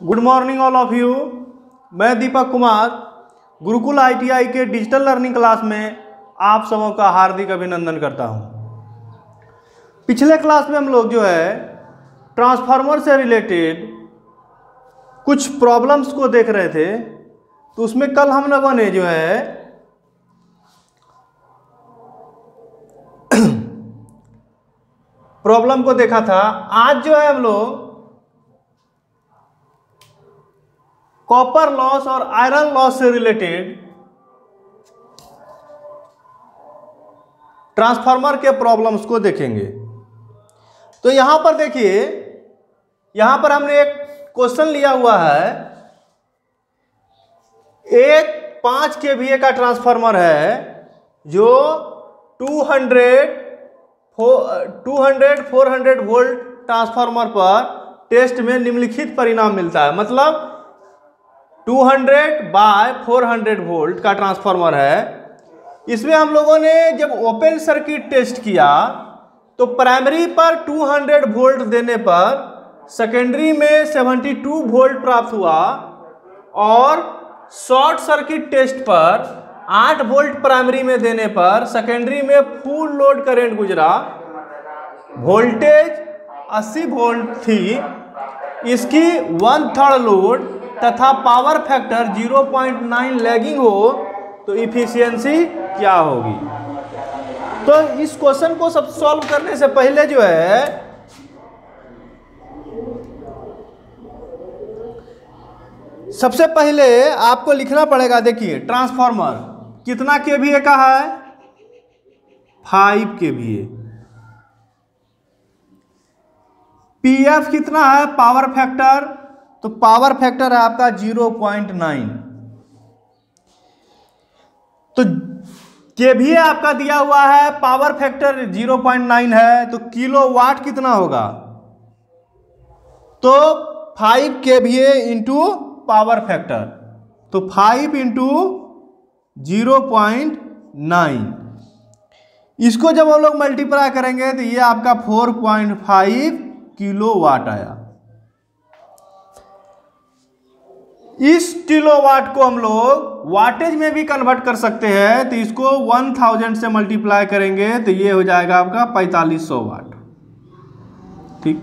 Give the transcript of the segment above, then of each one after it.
Good morning all of you. मैं Deepak Kumar Gurukul ITI के digital learning class में आप सबों का हार्दिक अभिनंदन करता हूं। पिछले क्लास में हम लोग जो है ट्रांसफार्मर से रिलेटेड कुछ प्रॉब्लम्स को देख रहे थे। तो उसमें कल हम लोगों ने जो है प्रॉब्लम को देखा था। आज जो है हम लोग कॉपर लॉस और आयरन लॉस से रिलेटेड ट्रांसफार्मर के प्रॉब्लम्स को देखेंगे। तो यहां पर देखिए, यहां पर हमने एक क्वेश्चन लिया हुआ है। एक 5 kVA का ट्रांसफार्मर है जो 200-400 वोल्ट ट्रांसफार्मर पर टेस्ट में निम्नलिखित परिणाम मिलता है। मतलब 200/400 वोल्ट का ट्रांसफार्मर है। इसमें हम लोगों ने जब ओपन सर्किट टेस्ट किया तो प्राइमरी पर 200 वोल्ट देने पर सेकेंडरी में 72 वोल्ट प्राप्त हुआ और शॉर्ट सर्किट टेस्ट पर 8 वोल्ट प्राइमरी में देने पर सेकेंडरी में फुल लोड करंट गुजरा। वोल्टेज 80 वोल्ट थी। इसकी 1/3 लोड तथा पावर फैक्टर 0.9 लैगिंग हो तो इफिशियंसी क्या होगी। तो इस क्वेश्चन को सब सॉल्व करने से पहले जो है सबसे पहले आपको लिखना पड़ेगा। देखिए ट्रांसफार्मर कितना kVA का है, 5 kVA। PF कितना है, पावर फैक्टर, तो पावर फैक्टर है आपका 0.9। तो kVA आपका दिया हुआ है, पावर फैक्टर 0.9 है, तो किलोवाट कितना होगा, तो 5 kVA इंटू पावर फैक्टर, तो 5 इंटू 0.9। इसको जब हम लोग मल्टीप्लाई करेंगे तो ये आपका 4.5 किलोवाट आया। इस किलोवाट को हम लोग वाटेज में भी कन्वर्ट कर सकते हैं। तो इसको 1000 से मल्टीप्लाई करेंगे तो ये हो जाएगा आपका 4500 वाट। ठीक।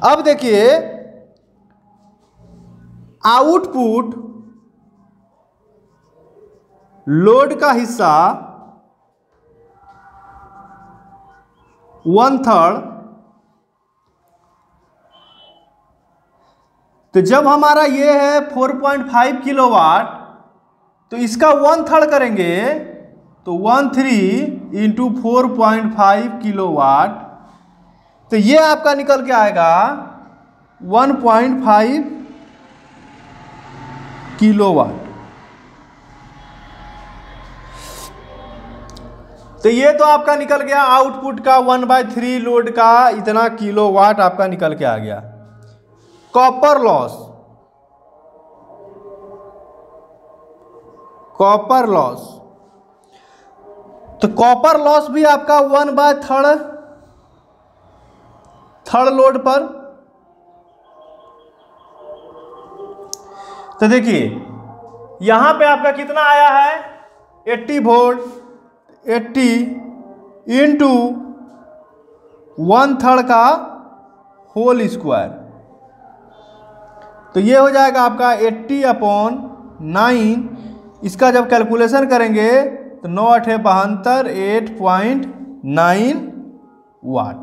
अब देखिए आउटपुट लोड का हिस्सा 1/3। तो जब हमारा ये है 4.5 किलोवाट तो इसका 1/3 करेंगे तो 13 इंटू 4.5 किलोवाट, तो ये आपका निकल के आएगा 1.5 किलोवाट। तो ये तो आपका निकल गया आउटपुट का 1/3 लोड का इतना किलोवाट आपका निकल के आ गया। कॉपर लॉस, कॉपर लॉस, तो कॉपर लॉस भी आपका 1/3 लोड पर। तो देखिए यहां पे आपका कितना आया है, 80 वोल्ट, 80 इंटू 1/3 का होल स्क्वायर, तो ये हो जाएगा आपका 80/9। इसका जब कैलकुलेशन करेंगे तो 9×8 = 8.9 वाट।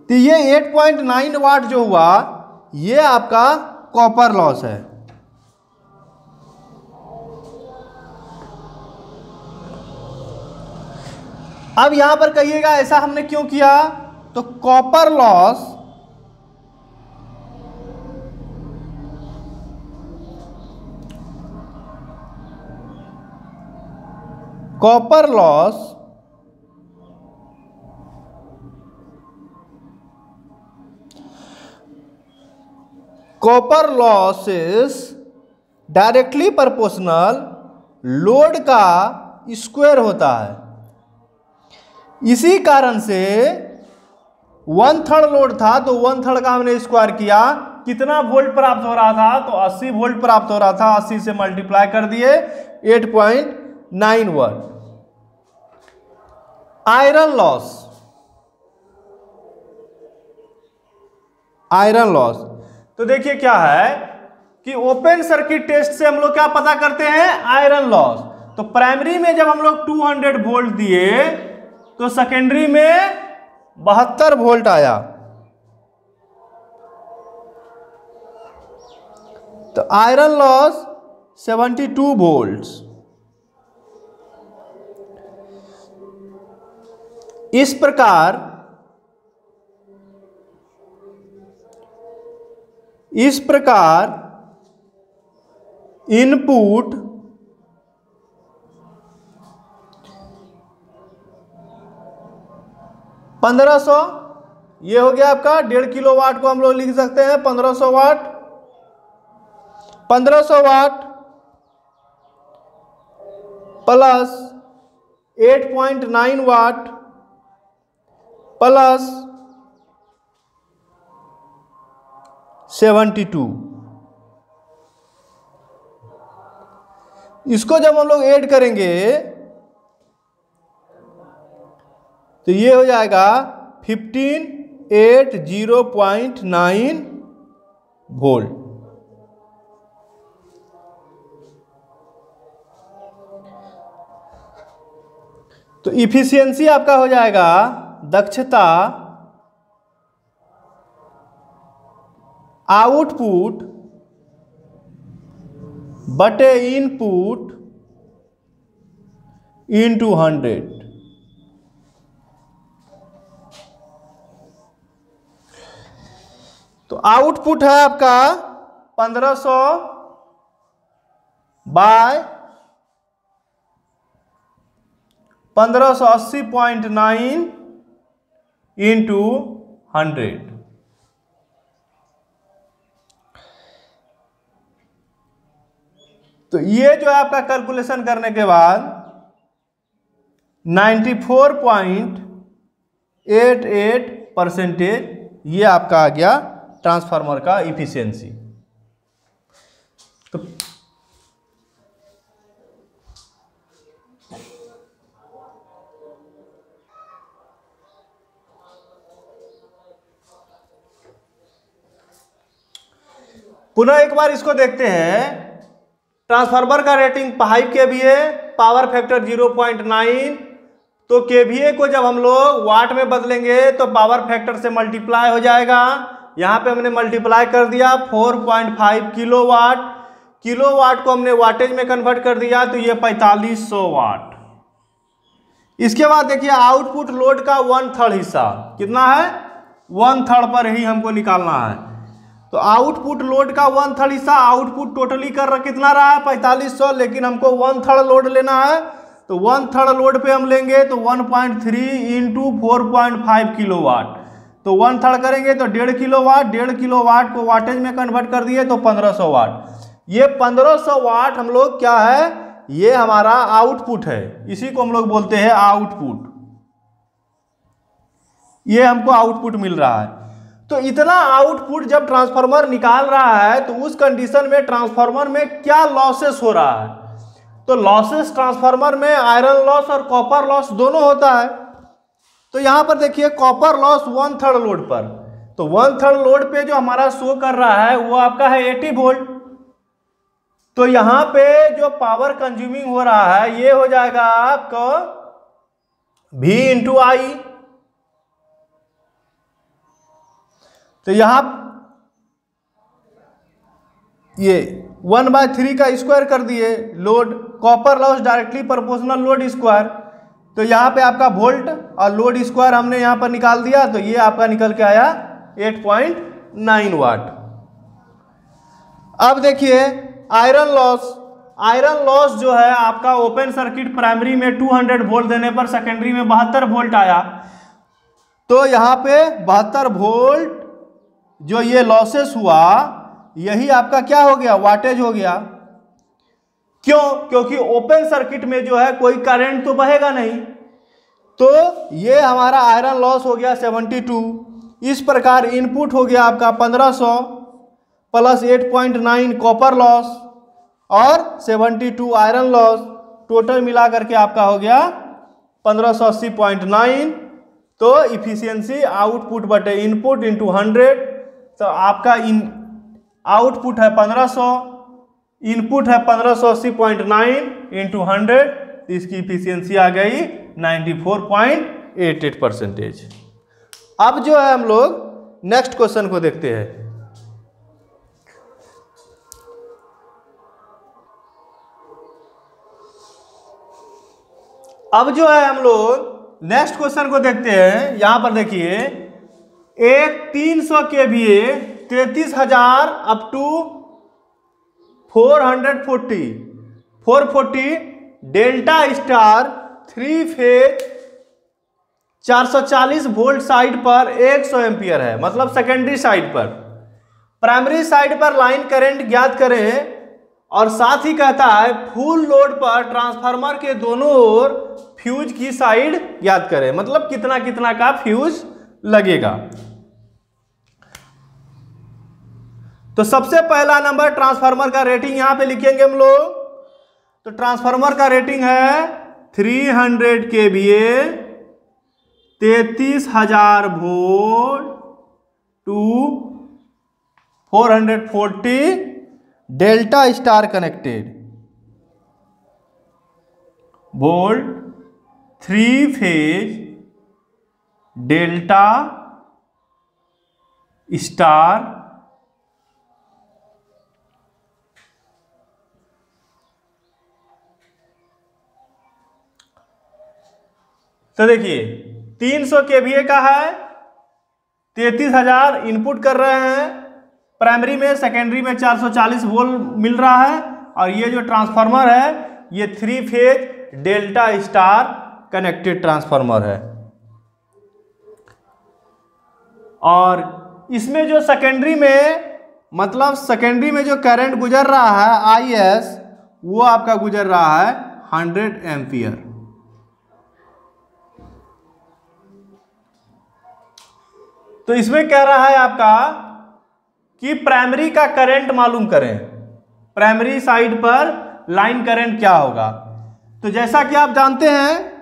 तो ये 8.9 वाट जो हुआ ये आपका कॉपर लॉस है। अब यहां पर कहिएगा ऐसा हमने क्यों किया, तो copper loss copper loss is directly proportional load का स्क्वायर होता है। इसी कारण से 1/3 लोड था तो 1/3 का हमने स्क्वायर किया कितना वोल्ट प्राप्त हो रहा था, तो 80 वोल्ट प्राप्त हो रहा था, 80 से मल्टीप्लाई कर दिए 8.91। आयरन लॉस, आयरन लॉस, तो देखिए क्या है कि ओपन सर्किट टेस्ट से हम लोग क्या पता करते हैं, आयरन लॉस। तो प्राइमरी में जब हम लोग 200 वोल्ट दिए तो सेकेंडरी में 72 वोल्ट आया। तो आयरन लॉस 72 वोल्ट्स। इस प्रकार इनपुट $1500, ये हो गया आपका 1.5 किलोवाट को हम लोग लिख सकते हैं 1500 वाट। 1500 वाट प्लस 8.9 वाट प्लस 72, इसको जब हम लोग ऐड करेंगे तो ये हो जाएगा 1580.9 वोल्ट। तो इफिशियंसी आपका हो जाएगा, दक्षता आउटपुट बटे इनपुट इंटू 100। तो आउटपुट है आपका 1500 बाय 1580.9 इंटू 100। तो ये जो है आपका कैलकुलेशन करने के बाद 94.88% ये आपका आ गया ट्रांसफार्मर का इफिशियंसी। तो पुनः एक बार इसको देखते हैं। ट्रांसफार्मर का रेटिंग 5 kVA, पावर फैक्टर 0.9। तो kVA को जब हम लोग वाट में बदलेंगे तो पावर फैक्टर से मल्टीप्लाई हो जाएगा। यहाँ पे हमने मल्टीप्लाई कर दिया 4.5 किलोवाट। किलोवाट को हमने वाटेज में कन्वर्ट कर दिया तो ये 4500 वाट। इसके बाद देखिए आउटपुट लोड का 1/3 हिस्सा कितना है, 1/3 पर ही हमको निकालना है। तो आउटपुट लोड का 1/3 हिस्सा, आउटपुट टोटली कर कितना रहा है 4500, लेकिन हमको 1/3 लोड लेना है। तो 1/3 लोड पे हम लेंगे तो 1.3 इंटू 4.5 किलोवाट। तो 1/3 करेंगे तो 1.5 किलोवाट। 1.5 किलोवाट को वाटेज में कन्वर्ट कर दिए तो 1500 वाट। ये 1500 वाट हम लोग क्या है, ये हमारा आउटपुट है, इसी को हम लोग बोलते हैं आउटपुट। ये हमको आउटपुट मिल रहा है। तो इतना आउटपुट जब ट्रांसफार्मर निकाल रहा है तो उस कंडीशन में ट्रांसफार्मर में क्या लॉसेस हो रहा है, तो लॉसेस ट्रांसफार्मर में आयरन लॉस और कॉपर लॉस दोनों होता है। तो यहां पर देखिए कॉपर लॉस 1/3 लोड पर, तो 1/3 लोड पे जो हमारा शो कर रहा है वो आपका है 80 वोल्ट। तो यहां पे जो पावर कंज्यूमिंग हो रहा है ये हो जाएगा आपका V इंटू आई। तो यहां ये 1/3 का स्क्वायर कर दिए load, copper loss directly proportional load square. तो यहाँ पे आपका वोल्ट और लोड स्क्वायर हमने यहाँ पर निकाल दिया तो ये आपका निकल के आया 8.9 वाट। अब देखिए आयरन लॉस। आयरन लॉस जो है आपका ओपन सर्किट प्राइमरी में 200 वोल्ट देने पर सेकेंडरी में 72 वोल्ट आया। तो यहाँ पे 72 वोल्ट जो ये लॉसेस हुआ यही आपका क्या हो गया, वाटेज हो गया। क्यों? क्योंकि ओपन सर्किट में जो है कोई करंट तो बहेगा नहीं। तो ये हमारा आयरन लॉस हो गया 72। इस प्रकार इनपुट हो गया आपका 1500 प्लस 8.9 कॉपर लॉस और 72 आयरन लॉस, टोटल मिला करके आपका हो गया 1580.9। तो इफिशियंसी आउटपुट बटे इनपुट इंटू 100, तो आपका आउटपुट है 1500, इनपुट है 1580.9 इंटू 100, तो इसकी इफिशियंसी आ गई 94.88%। अब जो है हम लोग नेक्स्ट क्वेश्चन को देखते हैं। अब जो है हम लोग नेक्स्ट क्वेश्चन को देखते हैं। यहां पर देखिए एक 300 kVA 33,000 up to 440 delta star 3 phase 440 volt side पर 100 एम्पियर है, मतलब सेकेंडरी साइड पर। प्राइमरी साइड पर लाइन करंट ज्ञात करें, और साथ ही कहता है फुल लोड पर ट्रांसफार्मर के दोनों ओर फ्यूज की साइड ज्ञात करें, मतलब कितना कितना का फ्यूज लगेगा। तो सबसे पहला नंबर ट्रांसफार्मर का रेटिंग यहां पे लिखेंगे हम लोग। तो ट्रांसफार्मर का रेटिंग है 300 kVA 33,000 volt to 440 delta star connected volt 3 phase delta star तो देखिए 300 kVA का है, 33,000 इनपुट कर रहे हैं प्राइमरी में, सेकेंडरी में 440 वोल्ट मिल रहा है, और ये जो ट्रांसफार्मर है ये 3 phase delta star connected transformer है। और इसमें जो सेकेंडरी में, मतलब सेकेंडरी में जो करंट गुजर रहा है IS, वो आपका गुजर रहा है 100 एम्पियर। तो इसमें कह रहा है आपका कि प्राइमरी का करंट मालूम करें, प्राइमरी साइड पर लाइन करंट क्या होगा। तो जैसा कि आप जानते हैं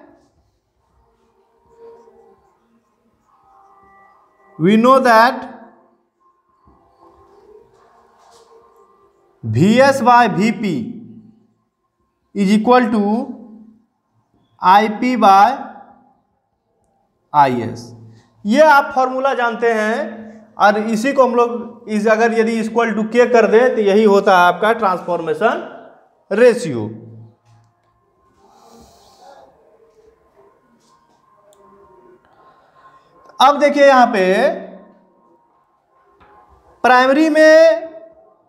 we know that VS by VP is equal to IP by IS, ये आप फॉर्मूला जानते हैं, और इसी को हम लोग अगर यदि इक्वल टू K कर दें तो यही होता है आपका ट्रांसफॉर्मेशन रेशियो। अब देखिए यहां पे प्राइमरी में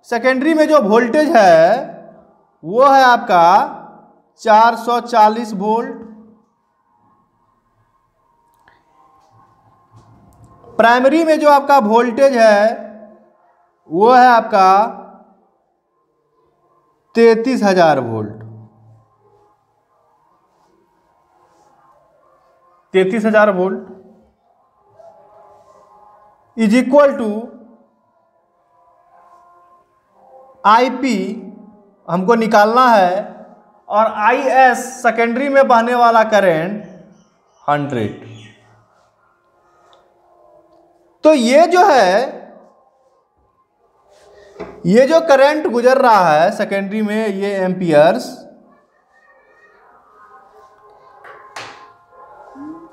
सेकेंडरी में जो वोल्टेज है वो है आपका 440 वोल्ट, प्राइमरी में जो आपका वोल्टेज है वो है आपका 33,000 volt, 33,000 volt is equal to IP हमको निकालना है, और IS सेकेंडरी में बहने वाला करंट 100। तो ये जो है, ये जो करंट गुजर रहा है सेकेंडरी में, ये एम्पियर्स,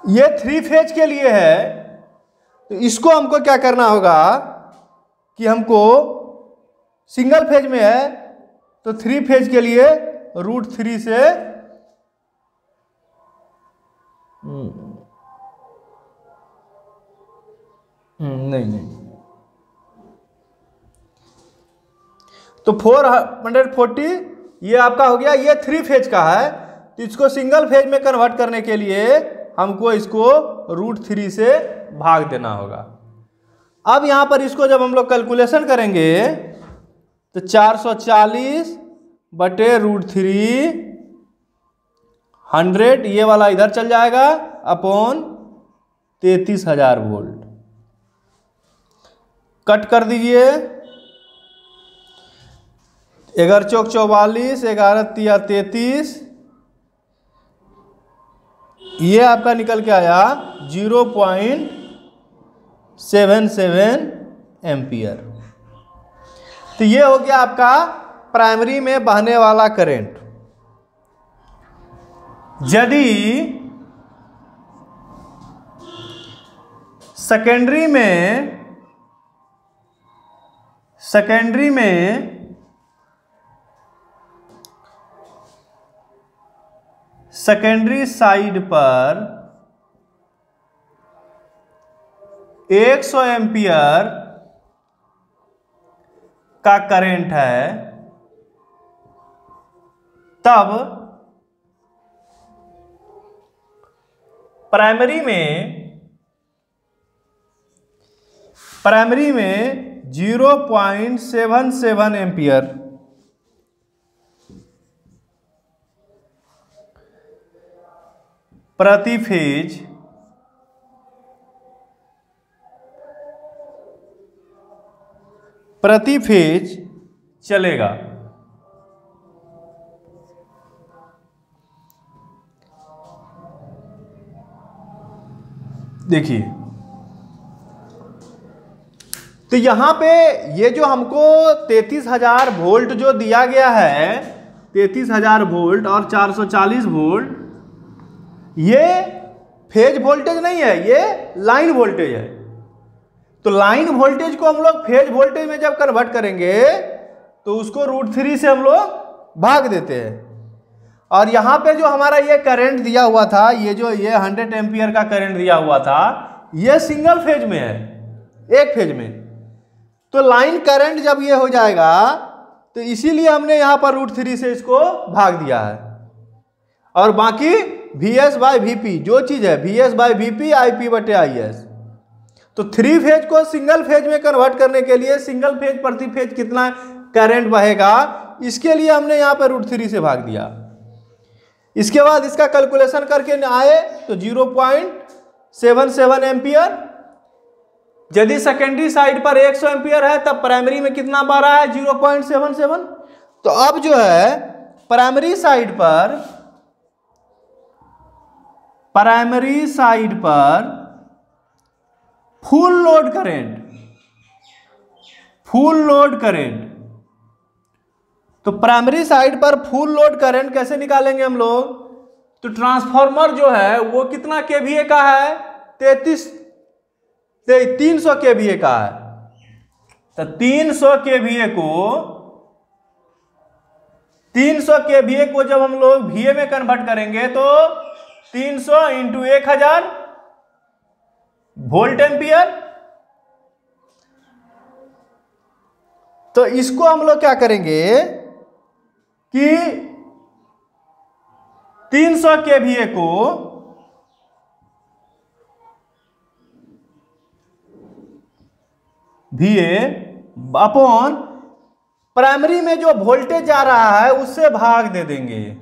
ये 3 फेज के लिए है। तो इसको हमको क्या करना होगा कि हमको सिंगल फेज में है तो 3 फेज के लिए √3 से नहीं तो 440 ये आपका हो गया, ये 3 फेज का है। तो इसको सिंगल फेज में कन्वर्ट करने के लिए हमको इसको √3 से भाग देना होगा। अब यहां पर इसको जब हम लोग कैलकुलेशन करेंगे तो 440 बटे √3 100, ये वाला इधर चल जाएगा, अपॉन 33,000 वोल्ट। कट कर दीजिए 11 चौक 44, 11 तिया 33, ये आपका निकल के आया 0.77 एम्पियर। तो ये हो गया आपका प्राइमरी में बहने वाला करंट। यदि सेकेंडरी साइड पर 100 एम्पियर का करंट है, तब प्राइमरी में 0.77 एम्पियर प्रति फेज चलेगा। देखिए, तो यहां पे ये जो हमको 33,000 वोल्ट जो दिया गया है, 33,000 वोल्ट और 440 वोल्ट, ये फेज वोल्टेज नहीं है, ये लाइन वोल्टेज है। तो लाइन वोल्टेज को हम लोग फेज वोल्टेज में जब कन्वर्ट करेंगे तो उसको √3 से हम लोग भाग देते हैं। और यहाँ पे जो हमारा ये करंट दिया हुआ था, ये 100 एम्पियर का करंट दिया हुआ था, ये सिंगल फेज में है, एक फेज में। तो लाइन करंट जब ये हो जाएगा तो इसीलिए हमने यहाँ पर √3 से इसको भाग दिया है। और बाकी VS/VP जो चीज़ है, VS/VP IP/IS। तो 3 फेज को सिंगल फेज में कन्वर्ट करने के लिए सिंगल फेज प्रति फेज कितना करंट बहेगा, इसके लिए हमने यहाँ पर √3 से भाग दिया। इसके बाद इसका कैलकुलेशन करके आए तो 0.77 एम्पियर। यदि सेकेंडरी साइड पर 100 एम्पियर है तब प्राइमरी में कितना बह रहा है, 0.77। तो अब जो है प्राइमरी साइड पर फुल लोड करंट, तो प्राइमरी साइड पर फुल लोड करंट कैसे निकालेंगे हम लोग? तो ट्रांसफार्मर जो है वो कितना केवीए का है, 300 केवीए का है। तो 300 केवीए को जब हम लोग VA में कन्वर्ट करेंगे तो 300 × 1000 वोल्ट एम्पियर। तो इसको हम लोग क्या करेंगे कि 300 केवीए को VA अपॉन प्राइमरी में जो वोल्टेज आ रहा है उससे भाग दे देंगे।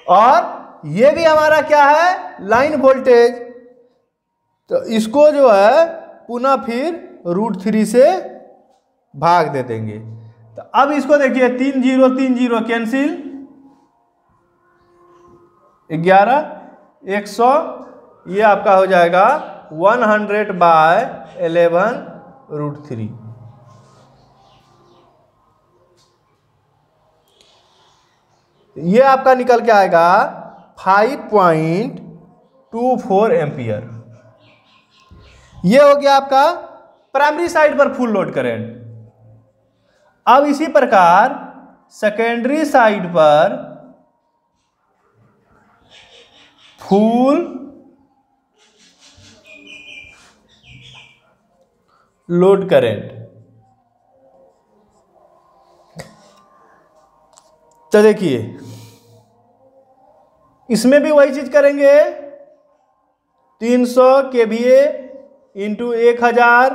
और ये भी हमारा क्या है, लाइन वोल्टेज। तो इसको जो है पुनः फिर √3 से भाग दे देंगे। तो अब इसको देखिए, 3 0 3 0 कैंसिल, 11 100, ये आपका हो जाएगा 100/11 √3। ये आपका निकल के आएगा 5.24 एम्पियर। ये हो गया आपका प्राइमरी साइड पर फुल लोड करंट। अब इसी प्रकार सेकेंडरी साइड पर फुल लोड करंट। तो देखिए, इसमें भी वही चीज करेंगे, 300 केवीए × 1000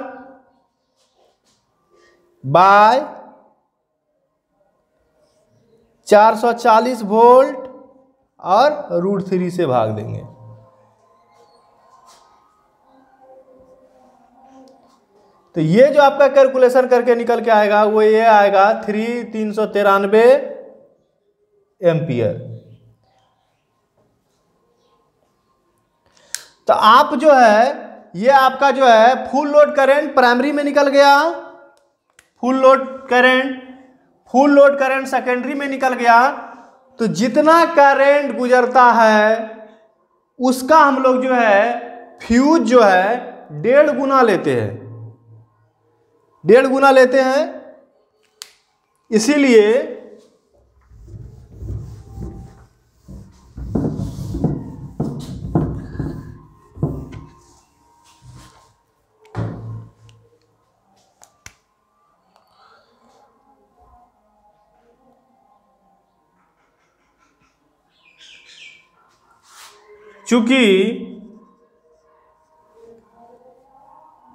बाय 440 वोल्ट और √3 से भाग देंगे। तो ये जो आपका कैलकुलेशन करके निकल के आएगा वो ये आएगा 393 एम्पियर। तो आप जो है ये आपका जो है फुल लोड करंट प्राइमरी में निकल गया, फुल लोड करंट सेकेंडरी में निकल गया। तो जितना करंट गुजरता है उसका हम लोग जो है फ्यूज जो है 1.5 गुना लेते हैं, 1.5 गुना लेते हैं। इसीलिए चूंकि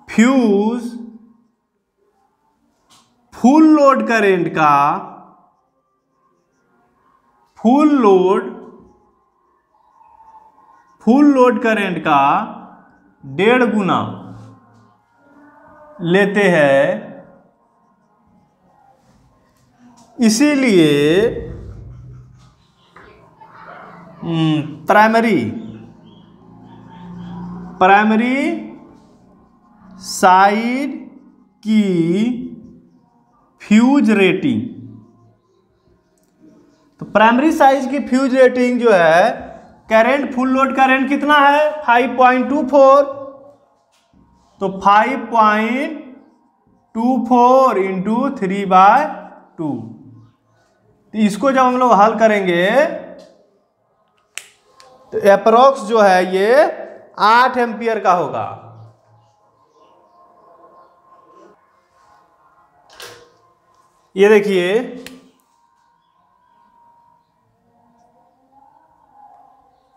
फ्यूज फुल लोड करंट का फुल लोड करंट का 1.5 गुना लेते हैं, इसीलिए प्राइमरी साइड की फ्यूज रेटिंग, तो प्राइमरी साइज की फ्यूज रेटिंग जो है करंट फुल लोड करंट कितना है 5.24, तो 5.24 इंटू 3/2। तो इसको जब हम लोग हल करेंगे तो एप्रोक्स जो है ये 8 एम्पियर का होगा। ये देखिए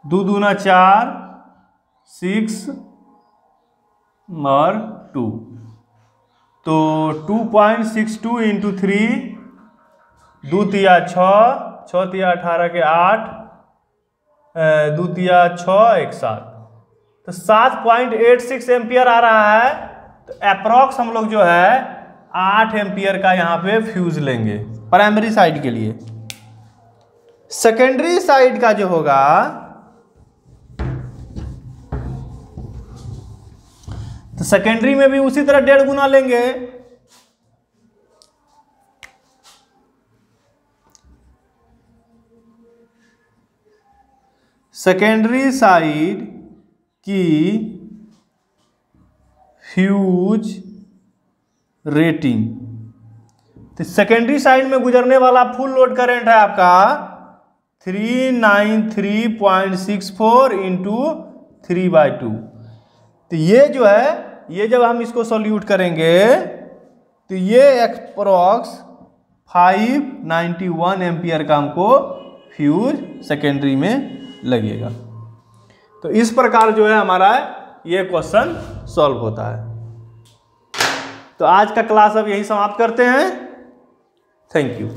दो दूना 4, 6 और 2, तो 2.62 इंटू 3, 2 तिया 6, 6 तिया 18 के 8, 2 तिया 6, 1 7, तो 7.86 एम्पियर आ रहा है। तो अप्रॉक्स हम लोग जो है 8 एम्पियर का यहाँ पे फ्यूज लेंगे प्राइमरी साइड के लिए। सेकेंडरी साइड का जो होगा तो सेकेंडरी में भी उसी तरह 1.5 गुना लेंगे। सेकेंडरी साइड की फ्यूज रेटिंग, तो सेकेंडरी साइड में गुजरने वाला फुल लोड करंट है आपका 393.64 इंटू 3/2। तो ये जो है ये जब हम इसको सॉल्यूट करेंगे तो ये अप्रॉक्स 591 एम्पियर का हमको फ्यूज सेकेंडरी में लगेगा। तो इस प्रकार जो है हमारा ये क्वेश्चन सॉल्व होता है। तो आज का क्लास अब यही समाप्त करते हैं। Thank you.